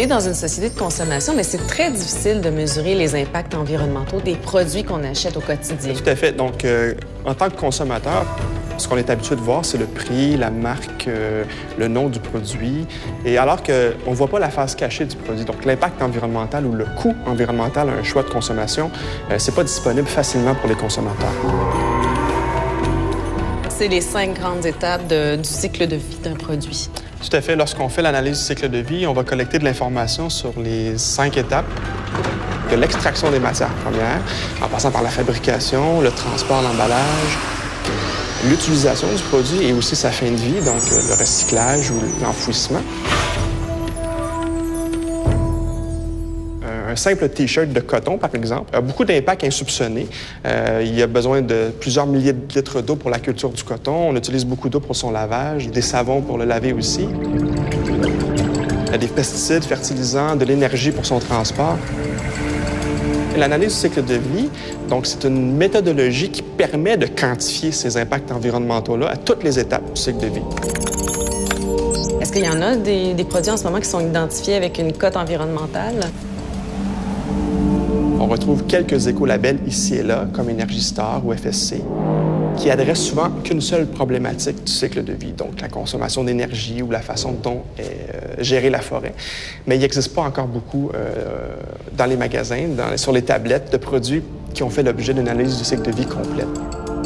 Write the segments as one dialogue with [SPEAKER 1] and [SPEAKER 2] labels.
[SPEAKER 1] est dans une société de consommation, mais c'est très difficile de mesurer les impacts environnementaux des produits qu'on achète au quotidien.
[SPEAKER 2] Tout à fait. Donc, en tant que consommateur, ce qu'on est habitué de voir, c'est le prix, la marque, le nom du produit. Et alors qu'on ne voit pas la face cachée du produit. Donc, l'impact environnemental ou le coût environnemental à un choix de consommation, c'est pas disponible facilement pour les consommateurs.
[SPEAKER 1] C'est les 5 grandes étapes du cycle de vie d'un produit.
[SPEAKER 2] Tout à fait. Lorsqu'on fait l'analyse du cycle de vie, on va collecter de l'information sur les 5 étapes de l'extraction des matières premières, en passant par la fabrication, le transport, l'emballage, l'utilisation du produit et aussi sa fin de vie, donc le recyclage ou l'enfouissement. Un simple T-shirt de coton, par exemple, a beaucoup d'impact insoupçonné. Il y a besoin de plusieurs milliers de litres d'eau pour la culture du coton. On utilise beaucoup d'eau pour son lavage, des savons pour le laver aussi. Il y a des pesticides, fertilisants, de l'énergie pour son transport. L'analyse du cycle de vie, donc, c'est une méthodologie qui permet de quantifier ces impacts environnementaux-là à toutes les étapes du cycle de vie.
[SPEAKER 1] Est-ce qu'il y en a des produits en ce moment qui sont identifiés avec une cote environnementale?
[SPEAKER 2] On retrouve quelques écolabels ici et là, comme Énergie Star ou FSC, qui adressent souvent qu'une seule problématique du cycle de vie, donc la consommation d'énergie ou la façon dont est gérée la forêt. Mais il n'existe pas encore beaucoup dans les magasins, sur les tablettes, de produits qui ont fait l'objet d'une analyse du cycle de vie complète.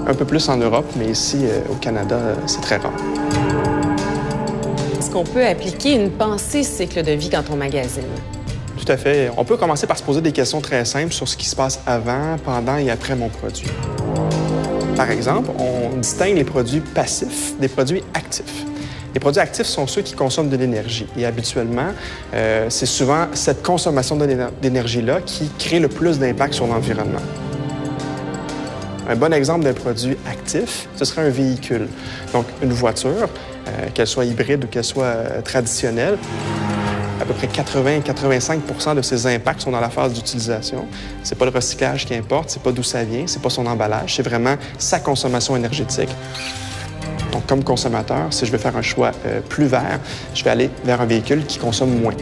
[SPEAKER 2] Un peu plus en Europe, mais ici, au Canada, c'est très rare.
[SPEAKER 1] Est-ce qu'on peut appliquer une pensée cycle de vie quand on magasine?
[SPEAKER 2] Tout à fait. On peut commencer par se poser des questions très simples sur ce qui se passe avant, pendant et après mon produit. Par exemple, on distingue les produits passifs des produits actifs. Les produits actifs sont ceux qui consomment de l'énergie. Et habituellement, c'est souvent cette consommation d'énergie-là qui crée le plus d'impact sur l'environnement. Un bon exemple d'un produit actif, ce serait un véhicule. Donc, une voiture, qu'elle soit hybride ou qu'elle soit traditionnelle, à peu près 80-85 de ses impacts sont dans la phase d'utilisation. C'est pas le recyclage qui importe, c'est pas d'où ça vient, c'est pas son emballage, c'est vraiment sa consommation énergétique. Donc, comme consommateur, si je veux faire un choix plus vert, je vais aller vers un véhicule qui consomme moins.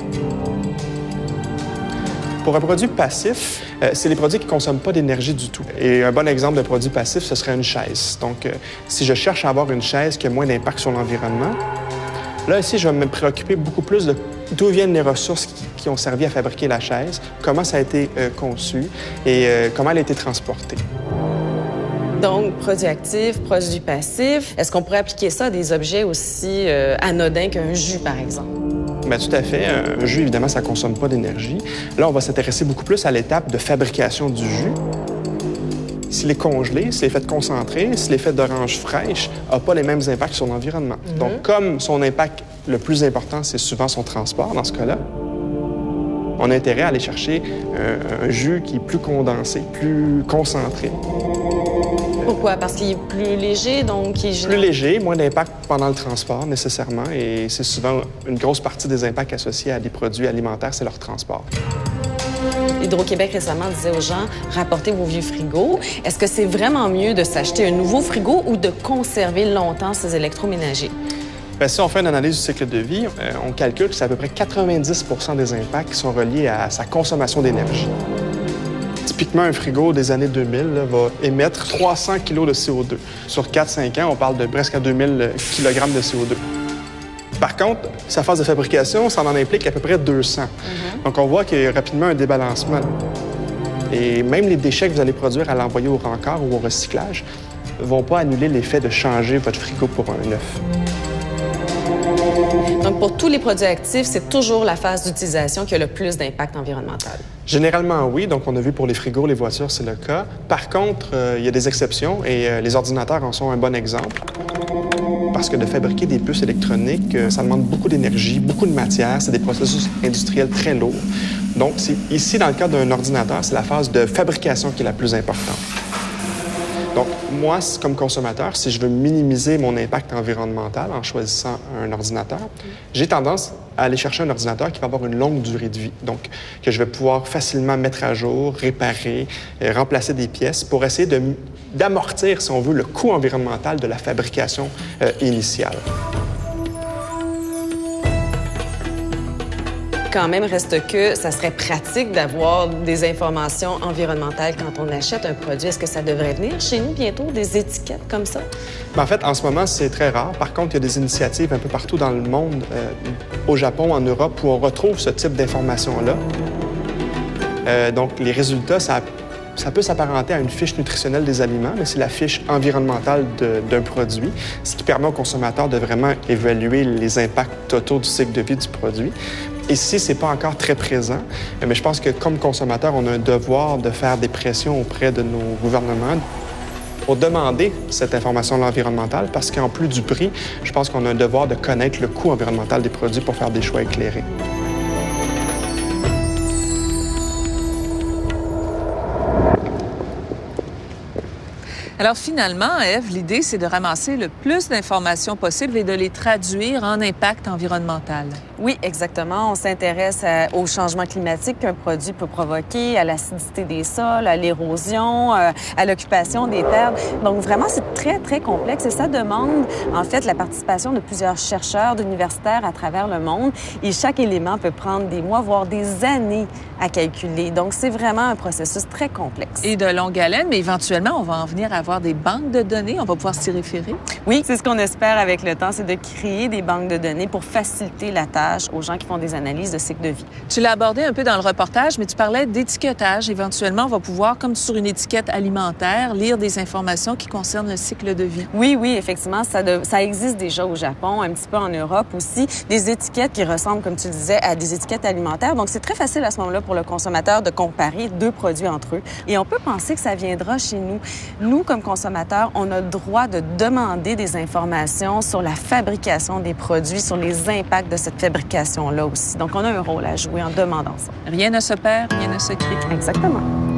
[SPEAKER 2] Pour un produit passif, c'est les produits qui ne consomment pas d'énergie du tout. Et un bon exemple de produit passif, ce serait une chaise. Donc, si je cherche à avoir une chaise qui a moins d'impact sur l'environnement, là, ici, je vais me préoccuper beaucoup plus de d'où viennent les ressources qui ont servi à fabriquer la chaise, comment ça a été conçu et comment elle a été transportée.
[SPEAKER 1] Donc, produit actif, produit passif. Est-ce qu'on pourrait appliquer ça à des objets aussi anodins qu'un jus, par exemple?
[SPEAKER 2] Bien, tout à fait. Un jus, évidemment, ça ne consomme pas d'énergie. Là, on va s'intéresser beaucoup plus à l'étape de fabrication du jus. S'il est congelé, s'il est fait concentré, s'il est fait d'oranges fraîches, n'a pas les mêmes impacts sur l'environnement. Donc, comme son impact le plus important, c'est souvent son transport, dans ce cas-là, on a intérêt à aller chercher un jus qui est plus condensé, plus concentré.
[SPEAKER 1] Pourquoi? Parce qu'il est plus léger, donc il est
[SPEAKER 2] plus léger, moins d'impact pendant le transport, nécessairement. Et c'est souvent une grosse partie des impacts associés à des produits alimentaires, c'est leur transport.
[SPEAKER 1] Hydro-Québec récemment disait aux gens « rapportez vos vieux frigos ». Est-ce que c'est vraiment mieux de s'acheter un nouveau frigo ou de conserver longtemps ces électroménagers?
[SPEAKER 2] Bien, si on fait une analyse du cycle de vie, on calcule que c'est à peu près 90 des impacts qui sont reliés à sa consommation d'énergie. Typiquement, un frigo des années 2000 va émettre 300 kg de CO2. Sur 4-5 ans, on parle de presque à 2000 kg de CO2. Par contre, sa phase de fabrication, ça en implique à peu près 200. Donc, on voit qu'il y a rapidement un débalancement. Et même les déchets que vous allez produire à l'envoyer au rencard ou au recyclage ne vont pas annuler l'effet de changer votre frigo pour un neuf.
[SPEAKER 1] Donc, pour tous les produits actifs, c'est toujours la phase d'utilisation qui a le plus d'impact environnemental.
[SPEAKER 2] Généralement, oui. Donc, on a vu pour les frigos, les voitures, c'est le cas. Par contre, il y a des exceptions et les ordinateurs en sont un bon exemple. Parce que de fabriquer des puces électroniques, ça demande beaucoup d'énergie, beaucoup de matière. C'est des processus industriels très lourds. Donc, ici, dans le cas d'un ordinateur, c'est la phase de fabrication qui est la plus importante. Donc, moi, comme consommateur, si je veux minimiser mon impact environnemental en choisissant un ordinateur, j'ai tendance à aller chercher un ordinateur qui va avoir une longue durée de vie. Donc, que je vais pouvoir facilement mettre à jour, réparer, remplacer des pièces pour essayer d'amortir, si on veut, le coût environnemental de la fabrication initiale.
[SPEAKER 1] quand même, reste que ça serait pratique d'avoir des informations environnementales quand on achète un produit. Est-ce que ça devrait venir chez nous bientôt, des étiquettes comme ça?
[SPEAKER 2] En fait, en ce moment, c'est très rare. Par contre, il y a des initiatives un peu partout dans le monde, au Japon, en Europe, où on retrouve ce type d'informations-là. Donc, les résultats, ça peut s'apparenter à une fiche nutritionnelle des aliments, mais c'est la fiche environnementale d'un produit, ce qui permet au consommateur de vraiment évaluer les impacts totaux du cycle de vie du produit. Et si ce n'est pas encore très présent, mais je pense que comme consommateur, on a un devoir de faire des pressions auprès de nos gouvernements pour demander cette information environnementale, parce qu'en plus du prix, je pense qu'on a un devoir de connaître le coût environnemental des produits pour faire des choix éclairés.
[SPEAKER 3] Alors finalement, Ève, l'idée, c'est de ramasser le plus d'informations possible et de les traduire en impact environnemental.
[SPEAKER 1] Oui, exactement. On s'intéresse au changement climatique qu'un produit peut provoquer, à l'acidité des sols, à l'érosion, à l'occupation des terres. Donc vraiment, c'est très, très complexe et ça demande en fait la participation de plusieurs chercheurs, d'universitaires à travers le monde. Et chaque élément peut prendre des mois, voire des années à calculer. Donc c'est vraiment un processus très complexe.
[SPEAKER 3] Et de longue haleine, mais éventuellement, on va en venir à avoir des banques de données. On va pouvoir s'y référer.
[SPEAKER 1] Oui, c'est ce qu'on espère avec le temps, c'est de créer des banques de données pour faciliter la tâche aux gens qui font des analyses de cycle de vie.
[SPEAKER 3] Tu l'as abordé un peu dans le reportage, mais tu parlais d'étiquetage. Éventuellement, on va pouvoir, comme sur une étiquette alimentaire, lire des informations qui concernent le cycle de vie.
[SPEAKER 1] Oui, effectivement, ça existe déjà au Japon, un petit peu en Europe aussi, des étiquettes qui ressemblent, comme tu le disais, à des étiquettes alimentaires. Donc, c'est très facile à ce moment-là pour le consommateur de comparer deux produits entre eux. Et on peut penser que ça viendra chez nous. Nous, comme consommateurs, on a le droit de demander des informations sur la fabrication des produits, sur les impacts de cette fabrication-là aussi. Donc, on a un rôle à jouer en demandant ça.
[SPEAKER 3] Rien ne se perd, rien ne se crée.
[SPEAKER 1] Exactement.